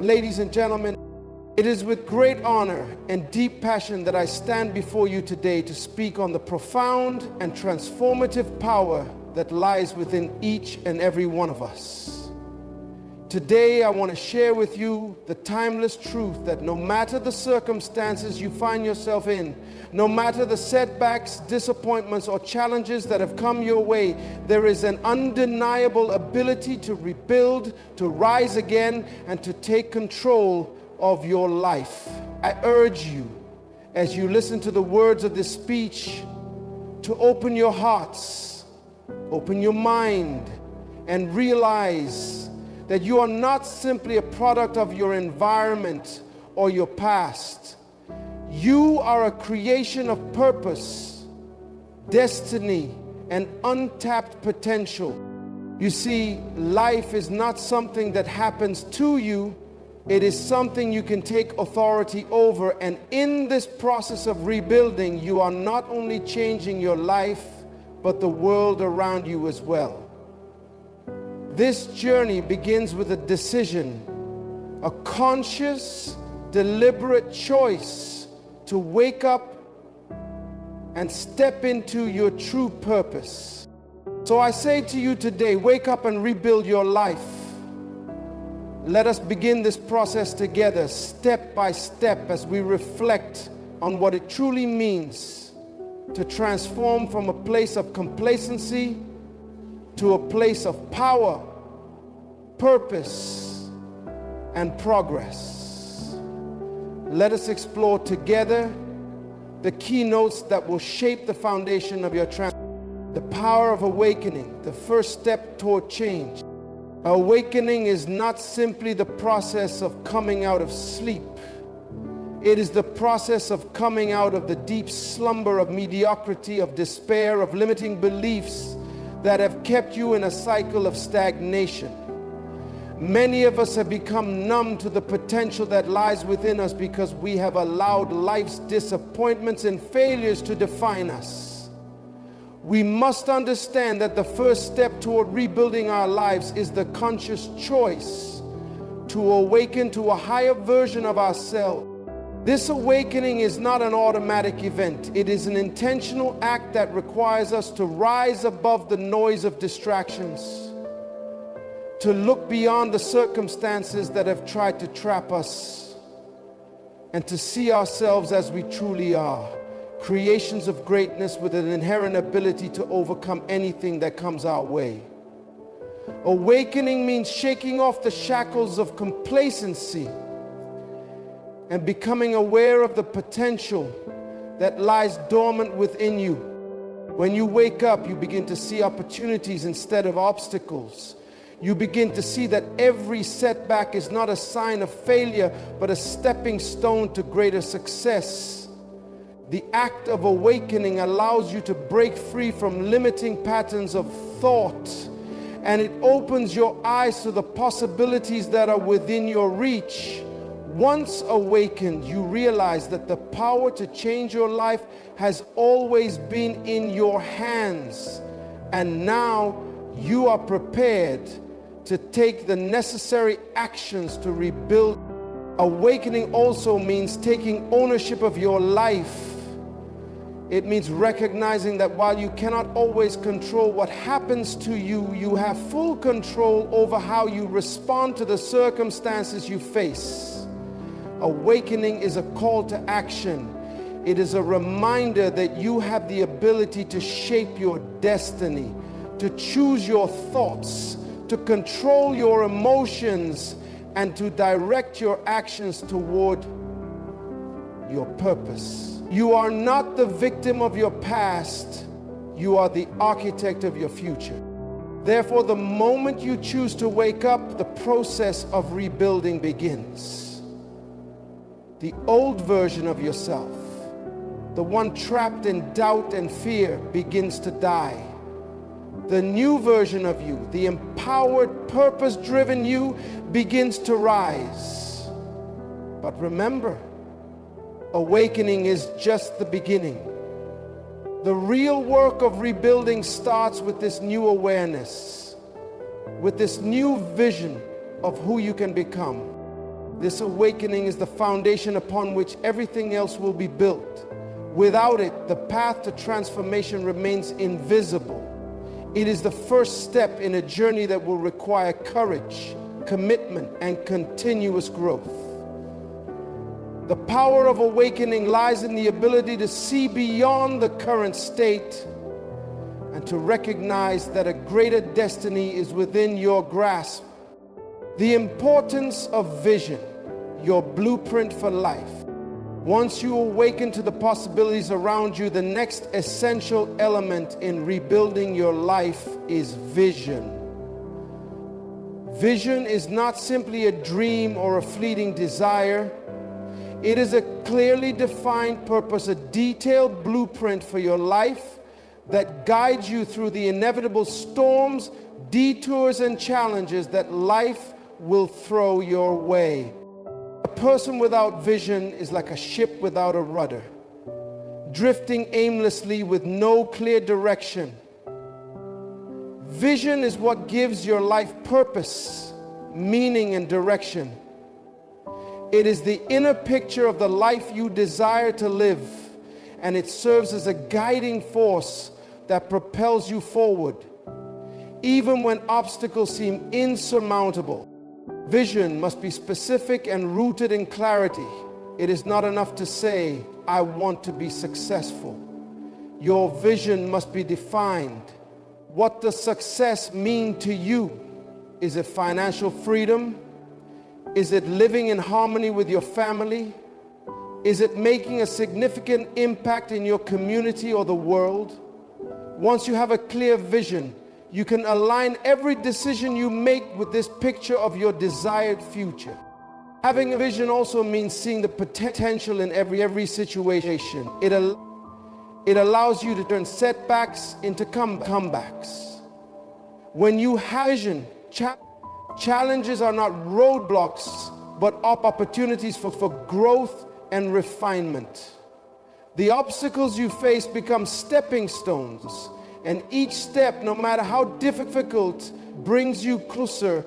Ladies and gentlemen, it is with great honor and deep passion that I stand before you today to speak on the profound and transformative power that lies within each and every one of us. Today, I want to share with you the timeless truth that no matter the circumstances you find yourself in, no matter the setbacks, disappointments, or challenges that have come your way, there is an undeniable ability to rebuild, to rise again, and to take control of your life. I urge you, as you listen to the words of this speech, to open your hearts, open your mind, and realize that you are not simply a product of your environment or your past. You are a creation of purpose, destiny, and untapped potential. You see, life is not something that happens to you. It is something you can take authority over. And in this process of rebuilding, you are not only changing your life, but the world around you as well. This journey begins with a decision, a conscious, deliberate choice to wake up and step into your true purpose. So I say to you today, wake up and rebuild your life. Let us begin this process together, step by step, as we reflect on what it truly means to transform from a place of complacency to a place of power, purpose, and progress. Let us explore together the keynotes that will shape the foundation of your transformation. The power of awakening, the first step toward change. Awakening is not simply the process of coming out of sleep. It is the process of coming out of the deep slumber of mediocrity, of despair, of limiting beliefs that have kept you in a cycle of stagnation. Many of us have become numb to the potential that lies within us because we have allowed life's disappointments and failures to define us. We must understand that the first step toward rebuilding our lives is the conscious choice to awaken to a higher version of ourselves. This awakening is not an automatic event. It is an intentional act that requires us to rise above the noise of distractions, to look beyond the circumstances that have tried to trap us, and to see ourselves as we truly are, creations of greatness with an inherent ability to overcome anything that comes our way. Awakening means shaking off the shackles of complacency and becoming aware of the potential that lies dormant within you. When you wake up, you begin to see opportunities instead of obstacles. You begin to see that every setback is not a sign of failure, but a stepping stone to greater success. The act of awakening allows you to break free from limiting patterns of thought, and it opens your eyes to the possibilities that are within your reach. Once awakened, you realize that the power to change your life has always been in your hands, and now you are prepared to take the necessary actions to rebuild. Awakening also means taking ownership of your life. It means recognizing that while you cannot always control what happens to you, you have full control over how you respond to the circumstances you face. Awakening is a call to action. It is a reminder that you have the ability to shape your destiny, to choose your thoughts, to control your emotions, and to direct your actions toward your purpose. You are not the victim of your past. You are the architect of your future. Therefore, the moment you choose to wake up, the process of rebuilding begins. The old version of yourself, the one trapped in doubt and fear, begins to die. The new version of you, the empowered, purpose-driven you, begins to rise. But remember, awakening is just the beginning. The real work of rebuilding starts with this new awareness, with this new vision of who you can become. This awakening is the foundation upon which everything else will be built. Without it, the path to transformation remains invisible. It is the first step in a journey that will require courage, commitment, and continuous growth. The power of awakening lies in the ability to see beyond the current state and to recognize that a greater destiny is within your grasp. The importance of vision, your blueprint for life. Once you awaken to the possibilities around you, the next essential element in rebuilding your life is vision. Vision is not simply a dream or a fleeting desire. It is a clearly defined purpose, a detailed blueprint for your life that guides you through the inevitable storms, detours, and challenges that life will throw your way. A person without vision is like a ship without a rudder, drifting aimlessly with no clear direction. Vision is what gives your life purpose, meaning, and direction. It is the inner picture of the life you desire to live, and it serves as a guiding force that propels you forward, even when obstacles seem insurmountable. Vision must be specific and rooted in clarity. It is not enough to say, "I want to be successful." Your vision must be defined. What does success mean to you? Is it financial freedom? Is it living in harmony with your family? Is it making a significant impact in your community or the world? Once you have a clear vision, you can align every decision you make with this picture of your desired future. Having a vision also means seeing the potential in every situation. It allows you to turn setbacks into comebacks. When you have vision, challenges are not roadblocks, but opportunities for growth and refinement. The obstacles you face become stepping stones, and each step, no matter how difficult, brings you closer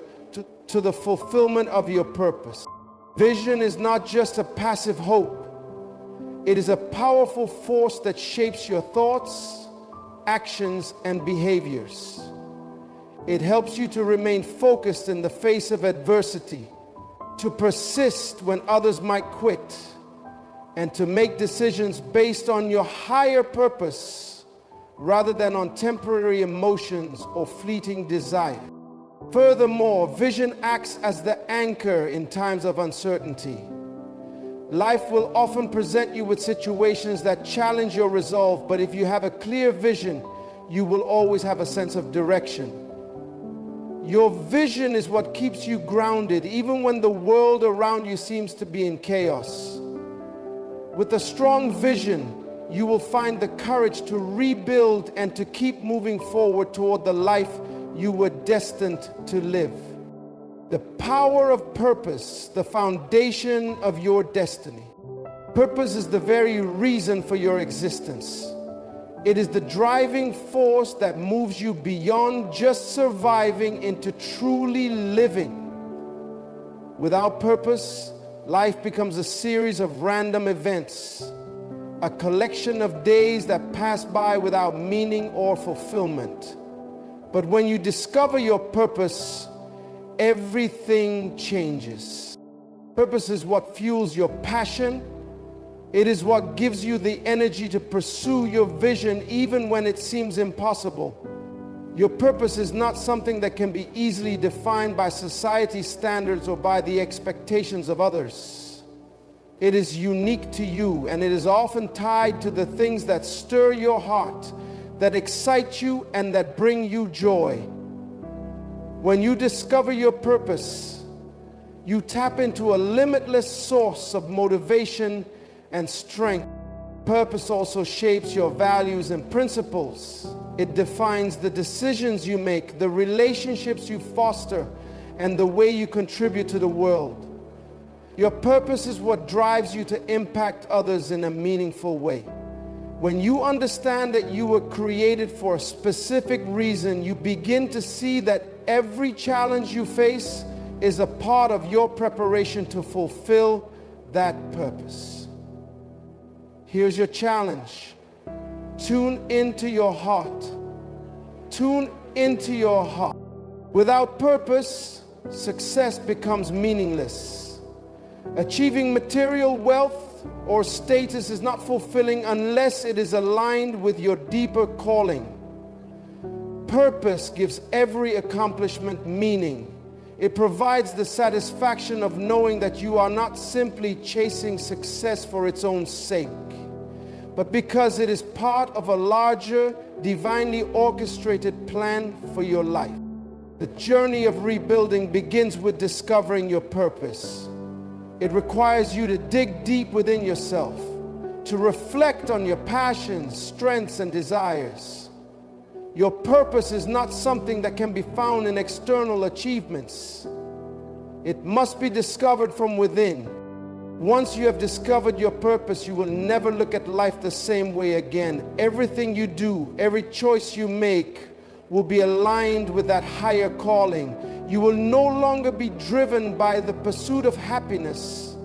to the fulfillment of your purpose. Vision is not just a passive hope. It is a powerful force that shapes your thoughts, actions, and behaviors. It helps you to remain focused in the face of adversity, to persist when others might quit, and to make decisions based on your higher purpose rather than on temporary emotions or fleeting desire. Furthermore, vision acts as the anchor in times of uncertainty. Life will often present you with situations that challenge your resolve, but if you have a clear vision, you will always have a sense of direction. Your vision is what keeps you grounded, even when the world around you seems to be in chaos. With a strong vision, you will find the courage to rebuild and to keep moving forward toward the life you were destined to live. The power of purpose, the foundation of your destiny. Purpose is the very reason for your existence. It is the driving force that moves you beyond just surviving into truly living. Without purpose, life becomes a series of random events, a collection of days that pass by without meaning or fulfillment. But when you discover your purpose, everything changes. Purpose is what fuels your passion. It is what gives you the energy to pursue your vision even when it seems impossible. Your purpose is not something that can be easily defined by society's standards or by the expectations of others. It is unique to you, and it is often tied to the things that stir your heart, that excite you, and that bring you joy. When you discover your purpose, you tap into a limitless source of motivation and strength. Purpose also shapes your values and principles. It defines the decisions you make, the relationships you foster, and the way you contribute to the world. Your purpose is what drives you to impact others in a meaningful way. When you understand that you were created for a specific reason, you begin to see that every challenge you face is a part of your preparation to fulfill that purpose. Here's your challenge. Tune into your heart. Tune into your heart. Without purpose, success becomes meaningless. Achieving material wealth or status is not fulfilling unless it is aligned with your deeper calling. Purpose gives every accomplishment meaning. It provides the satisfaction of knowing that you are not simply chasing success for its own sake, but because it is part of a larger, divinely orchestrated plan for your life. The journey of rebuilding begins with discovering your purpose. It requires you to dig deep within yourself, to reflect on your passions, strengths, and desires. Your purpose is not something that can be found in external achievements. It must be discovered from within. Once you have discovered your purpose, you will never look at life the same way again. Everything you do, every choice you make will be aligned with that higher calling. You will no longer be driven by the pursuit of happiness,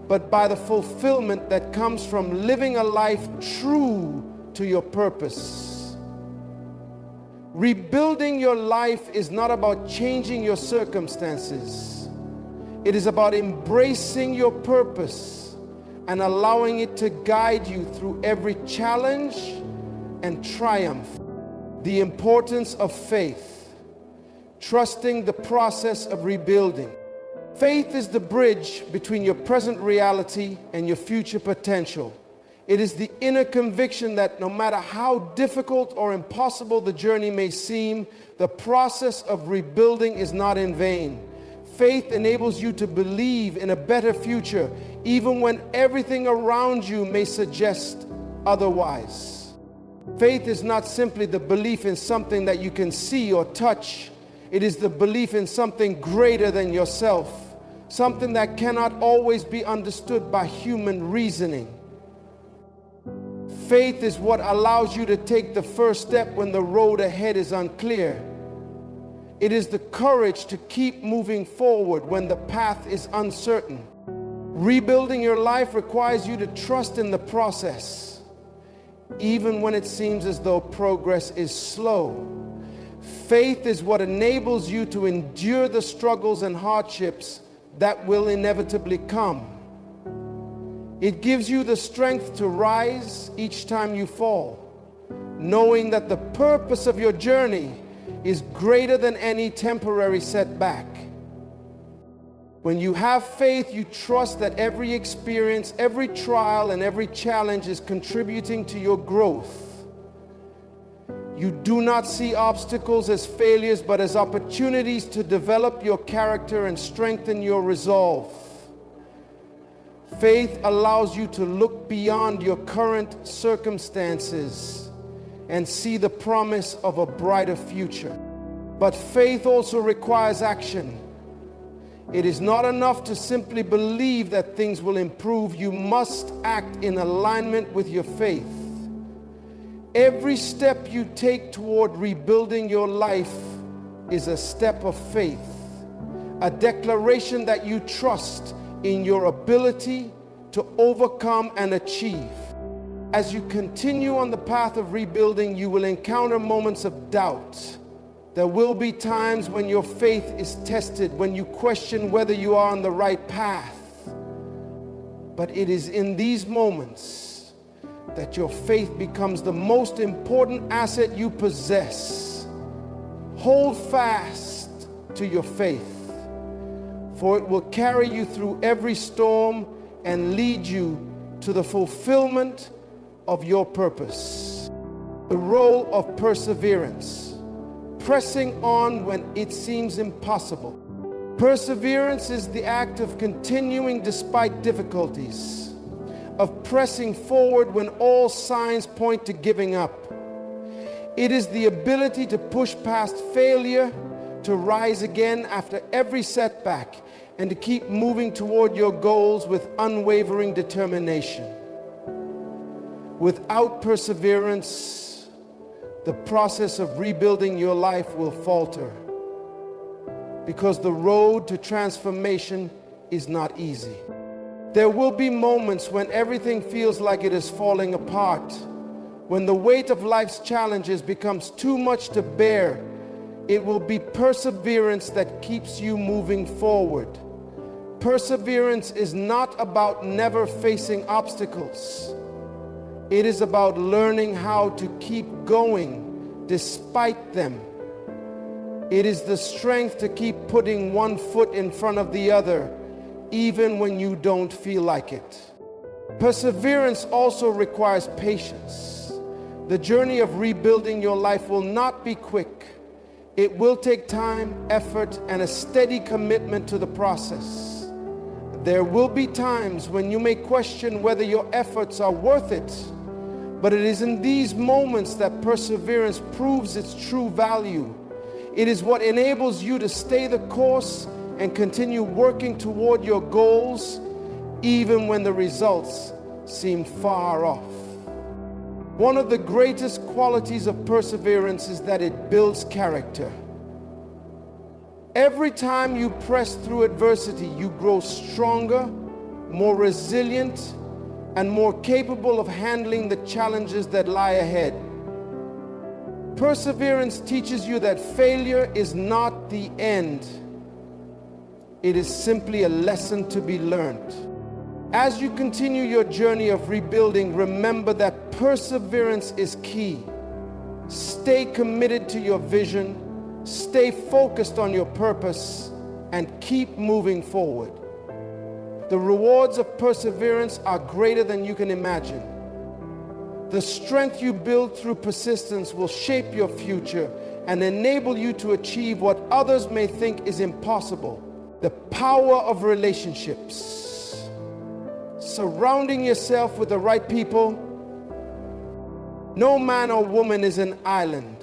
but by the fulfillment that comes from living a life true to your purpose. Rebuilding your life is not about changing your circumstances. It is about embracing your purpose and allowing it to guide you through every challenge and triumph. The importance of faith, trusting the process of rebuilding. Faith is the bridge between your present reality and your future potential. It is the inner conviction that no matter how difficult or impossible the journey may seem, the process of rebuilding is not in vain. Faith enables you to believe in a better future, even when everything around you may suggest otherwise. Faith is not simply the belief in something that you can see or touch. It is the belief in something greater than yourself, something that cannot always be understood by human reasoning. Faith is what allows you to take the first step when the road ahead is unclear. It is the courage to keep moving forward when the path is uncertain. Rebuilding your life requires you to trust in the process, even when it seems as though progress is slow. Faith is what enables you to endure the struggles and hardships that will inevitably come. It gives you the strength to rise each time you fall, knowing that the purpose of your journey is greater than any temporary setback. When you have faith, you trust that every experience, every trial, and every challenge is contributing to your growth. You do not see obstacles as failures, but as opportunities to develop your character and strengthen your resolve. Faith allows you to look beyond your current circumstances and see the promise of a brighter future. But faith also requires action. It is not enough to simply believe that things will improve. You must act in alignment with your faith. Every step you take toward rebuilding your life is a step of faith, a declaration that you trust in your ability to overcome and achieve. As you continue on the path of rebuilding, you will encounter moments of doubt. There will be times when your faith is tested, when you question whether you are on the right path. But it is in these moments that your faith becomes the most important asset you possess. Hold fast to your faith, for it will carry you through every storm and lead you to the fulfillment of your purpose. The role of perseverance, pressing on when it seems impossible. Perseverance is the act of continuing despite difficulties, of pressing forward when all signs point to giving up. It is the ability to push past failure, to rise again after every setback, and to keep moving toward your goals with unwavering determination. Without perseverance, the process of rebuilding your life will falter. because the road to transformation is not easy. There will be moments when everything feels like it is falling apart, when the weight of life's challenges becomes too much to bear. It will be perseverance that keeps you moving forward. Perseverance is not about never facing obstacles. It is about learning how to keep going despite them. It is the strength to keep putting one foot in front of the other, even when you don't feel like it. Perseverance also requires patience. The journey of rebuilding your life will not be quick. It will take time, effort, and a steady commitment to the process. There will be times when you may question whether your efforts are worth it, but it is in these moments that perseverance proves its true value. It is what enables you to stay the course and continue working toward your goals, even when the results seem far off. One of the greatest qualities of perseverance is that it builds character. Every time you press through adversity, you grow stronger, more resilient, and more capable of handling the challenges that lie ahead. Perseverance teaches you that failure is not the end. It is simply a lesson to be learned. As you continue your journey of rebuilding, remember that perseverance is key. Stay committed to your vision, stay focused on your purpose, and keep moving forward. The rewards of perseverance are greater than you can imagine. The strength you build through persistence will shape your future and enable you to achieve what others may think is impossible. The power of relationships. Surrounding yourself with the right people. No man or woman is an island.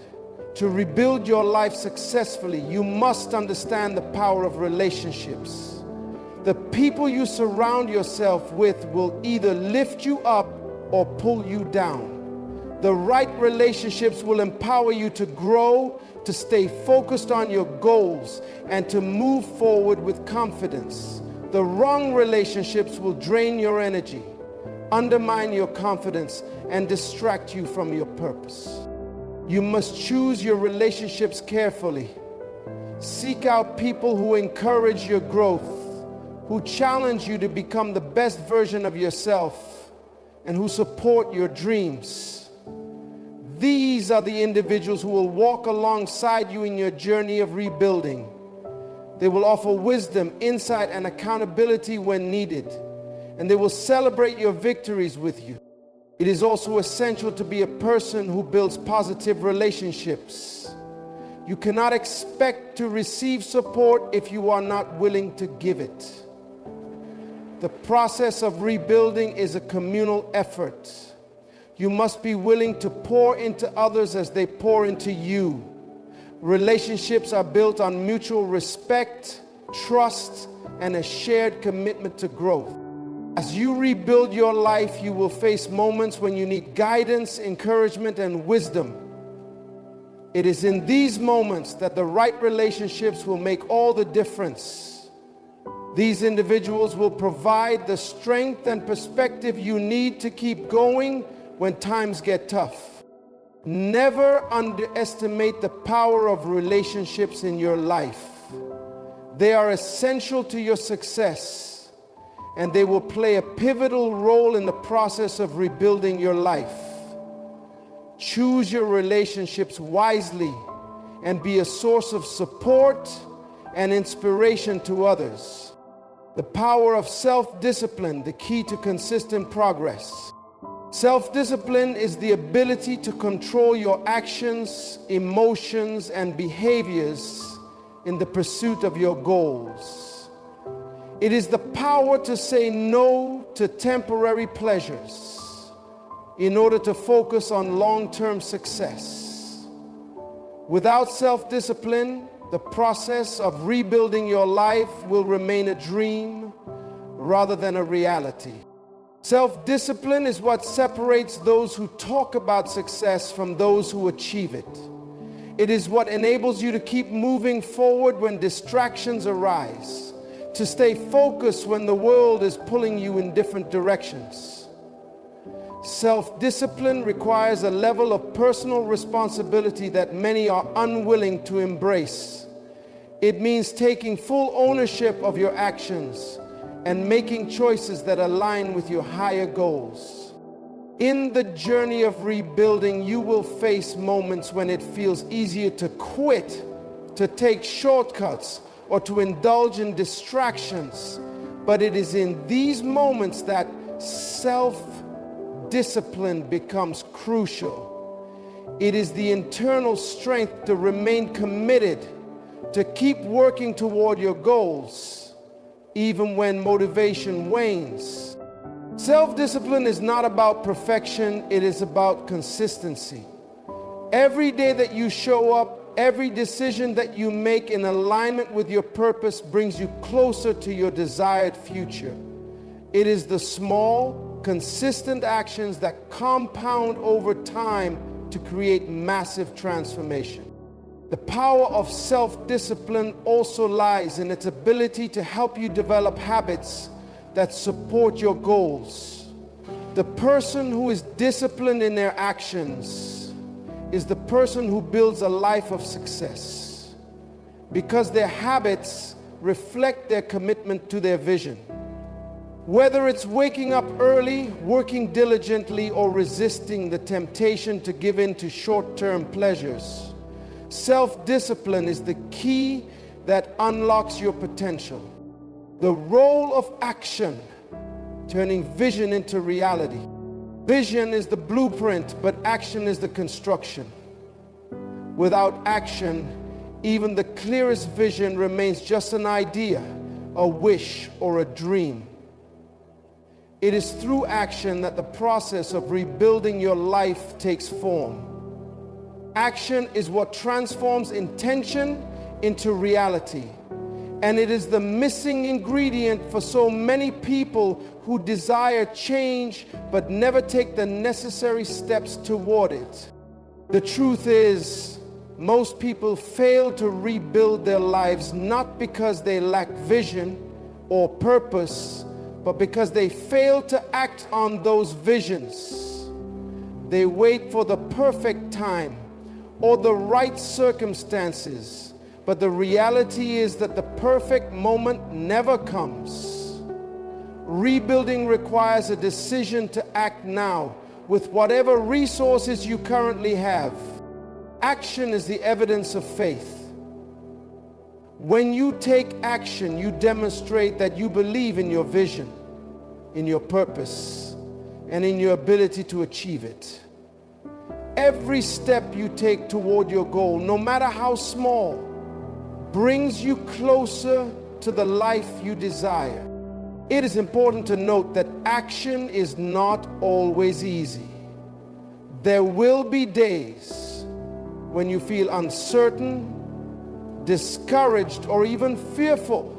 To rebuild your life successfully, you must understand the power of relationships. The people you surround yourself with will either lift you up or pull you down. The right relationships will empower you to grow, to stay focused on your goals, and to move forward with confidence. The wrong relationships will drain your energy, undermine your confidence, and distract you from your purpose. You must choose your relationships carefully. Seek out people who encourage your growth, who challenge you to become the best version of yourself, and who support your dreams. These are the individuals who will walk alongside you in your journey of rebuilding. They will offer wisdom, insight, and accountability when needed, and they will celebrate your victories with you. It is also essential to be a person who builds positive relationships. You cannot expect to receive support if you are not willing to give it. The process of rebuilding is a communal effort. You must be willing to pour into others as they pour into you. Relationships are built on mutual respect, trust, and a shared commitment to growth. As you rebuild your life, you will face moments when you need guidance, encouragement, and wisdom. It is in these moments that the right relationships will make all the difference. These individuals will provide the strength and perspective you need to keep going when times get tough. Never underestimate the power of relationships in your life. They are essential to your success, and they will play a pivotal role in the process of rebuilding your life. Choose your relationships wisely and be a source of support and inspiration to others. The power of self-discipline, the key to consistent progress. Self-discipline is the ability to control your actions, emotions, and behaviors in the pursuit of your goals. It is the power to say no to temporary pleasures in order to focus on long-term success. Without self-discipline, the process of rebuilding your life will remain a dream rather than a reality. Self-discipline is what separates those who talk about success from those who achieve it. It is what enables you to keep moving forward when distractions arise, to stay focused when the world is pulling you in different directions. Self-discipline requires a level of personal responsibility that many are unwilling to embrace. It means taking full ownership of your actions and making choices that align with your higher goals. In the journey of rebuilding, you will face moments when it feels easier to quit, to take shortcuts, or to indulge in distractions. But it is in these moments that self-discipline becomes crucial. It is the internal strength to remain committed, to keep working toward your goals, even when motivation wanes. Self-discipline is not about perfection, it is about consistency. Every day that you show up, every decision that you make in alignment with your purpose brings you closer to your desired future. It is the small, consistent actions that compound over time to create massive transformation. The power of self-discipline also lies in its ability to help you develop habits that support your goals. The person who is disciplined in their actions is the person who builds a life of success, because their habits reflect their commitment to their vision. Whether it's waking up early, working diligently, or resisting the temptation to give in to short-term pleasures, self-discipline is the key that unlocks your potential. The role of action, turning vision into reality. Vision is the blueprint, but action is the construction. Without action, even the clearest vision remains just an idea, a wish, or a dream. It is through action that the process of rebuilding your life takes form. Action is what transforms intention into reality. And it is the missing ingredient for so many people who desire change but never take the necessary steps toward it. The truth is, most people fail to rebuild their lives not because they lack vision or purpose, but because they fail to act on those visions. They wait for the perfect time or the right circumstances. But the reality is that the perfect moment never comes. Rebuilding requires a decision to act now with whatever resources you currently have. Action is the evidence of faith. When you take action, you demonstrate that you believe in your vision, in your purpose, and in your ability to achieve it. Every step you take toward your goal, no matter how small, brings you closer to the life you desire. It is important to note that action is not always easy. There will be days when you feel uncertain, discouraged, or even fearful.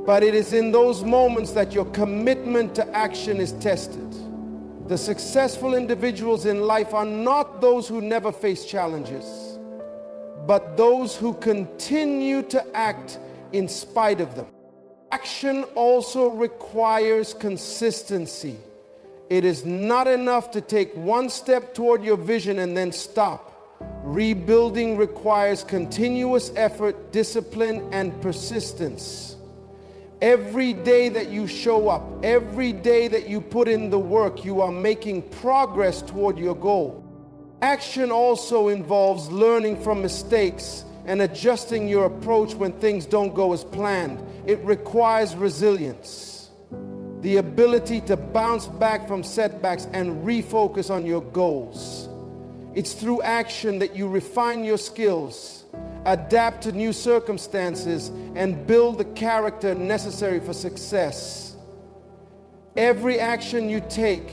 But it is in those moments that your commitment to action is tested. The successful individuals in life are not those who never face challenges, but those who continue to act in spite of them. Action also requires consistency. It is not enough to take one step toward your vision and then stop. Rebuilding requires continuous effort, discipline, and persistence. Every day that you show up, every day that you put in the work, you are making progress toward your goal. Action also involves learning from mistakes and adjusting your approach when things don't go as planned. It requires resilience, the ability to bounce back from setbacks and refocus on your goals. It's through action that you refine your skills, adapt to new circumstances, and build the character necessary for success. Every action you take,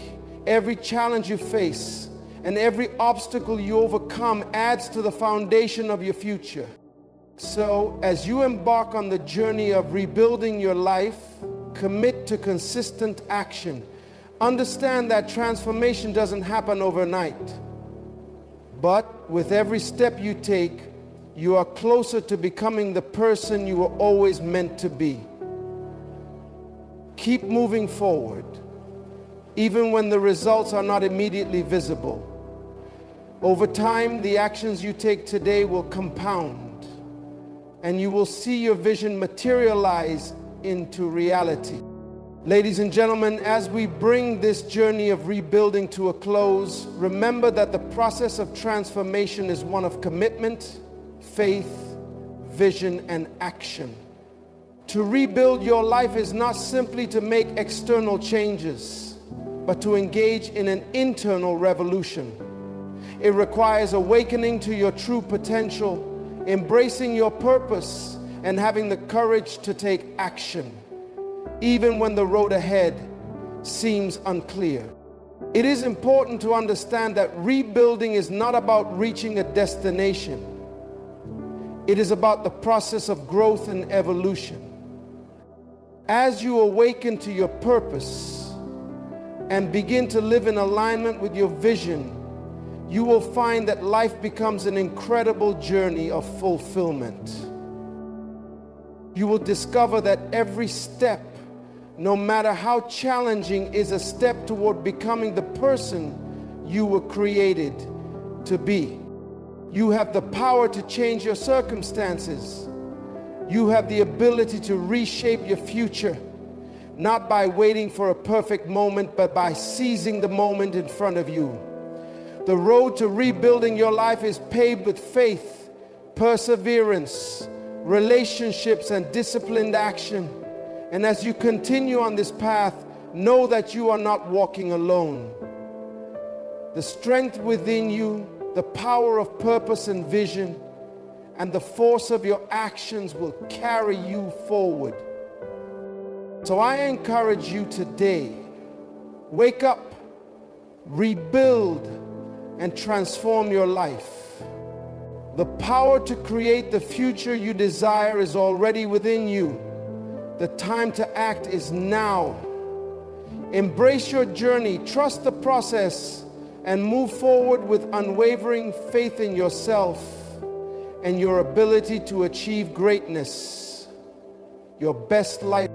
every challenge you face, and every obstacle you overcome adds to the foundation of your future. So, as you embark on the journey of rebuilding your life, commit to consistent action. Understand that transformation doesn't happen overnight. But with every step you take, you are closer to becoming the person you were always meant to be. Keep moving forward, even when the results are not immediately visible. Over time, the actions you take today will compound, and you will see your vision materialize into reality. Ladies and gentlemen, as we bring this journey of rebuilding to a close, remember that the process of transformation is one of commitment, faith, vision, and action. To rebuild your life is not simply to make external changes, but to engage in an internal revolution. It requires awakening to your true potential, embracing your purpose, and having the courage to take action, even when the road ahead seems unclear. It is important to understand that rebuilding is not about reaching a destination. It is about the process of growth and evolution. As you awaken to your purpose and begin to live in alignment with your vision, you will find that life becomes an incredible journey of fulfillment. You will discover that every step, no matter how challenging, is a step toward becoming the person you were created to be. You have the power to change your circumstances. You have the ability to reshape your future, not by waiting for a perfect moment, but by seizing the moment in front of you. The road to rebuilding your life is paved with faith, perseverance, relationships, and disciplined action. And as you continue on this path, know that you are not walking alone. The strength within you, the power of purpose and vision, and the force of your actions will carry you forward. So I encourage you today, wake up, rebuild, and transform your life. The power to create the future you desire is already within you. The time to act is now. Embrace your journey, trust the process, and move forward with unwavering faith in yourself and your ability to achieve greatness, your best life.